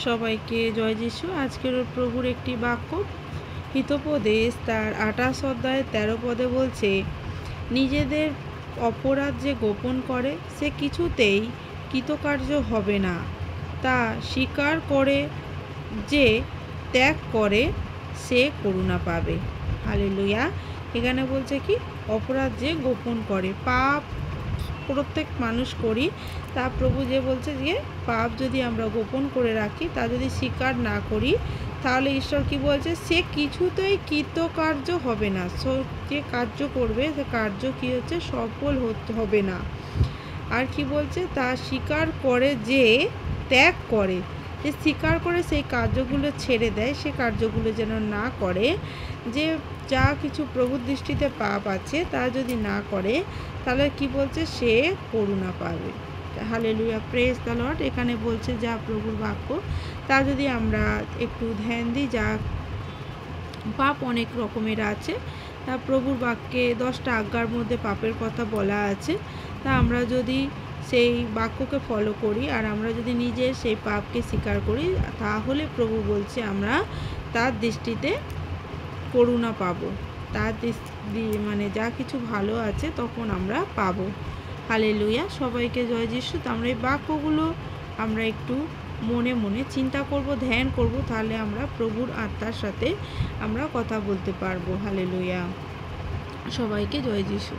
সবাইকে জয় যিশু। আজকের প্রভুর একটি বাক্য হিতোপদেশ তার 28 অধ্যায় 13 পদে বলছে, নিজেদের অপরাধ যে গোপন করে সে কিছুতেই কৃতকার্য হবে না, তা স্বীকার করে যে ত্যাগ করে সে করুণা পাবে। হালেলুয়া। এখানে বলছে কি, অপরাধ যে গোপন করে, পাপ প্রত্যেক মানুষ করি, তা প্রভু যে বলছে যে পাপ যদি আমরা গোপন করে রাখি, তা যদি স্বীকার না করি, তাহলে ঈশ্বর কি বলছে, সে কিছুতেই কৃতকার্য হবে না। যে কার্য করবে সে কার্য কি হচ্ছে, সফল হবে না। আর কি বলছে, তা স্বীকার করে যে ত্যাগ করে, যে স্বীকার করে সেই কার্যগুলো ছেড়ে দেয়, সে কার্যগুলো যেন না করে। যে যা কিছু প্রভুর দৃষ্টিতে পাপ আছে তা যদি না করে, তাহলে কি বলছে, সে করুণা পাবে। Hallelujah, praise the Lord. এখানে বলছে যা প্রভুর বাক্য, তা যদি আমরা একটু ধ্যান দিই, যা পাপ অনেক রকমের আছে, তা প্রভুর বাক্যে 10টা আজ্ঞার মধ্যে পাপের কথা বলা আছে। তা আমরা যদি সেই বাক্যকে ফলো করি আর আমরা যদি নিজের সেই পাপকে স্বীকার করি, তাহলে প্রভু বলছে আমরা তার দৃষ্টিতে করুণা পাবো, তার মানে যা কিছু ভালো আছে তখন আমরা পাবো। হালেলুয়া, সবাইকে জয় যিশু। তো আমরা এই বাক্যগুলো আমরা একটু মনে মনে চিন্তা করব, ধ্যান করব, তাহলে আমরা প্রভুর আত্মার সাথে আমরা কথা বলতে পারবো। হালেলুয়া, সবাইকে জয় যিশু।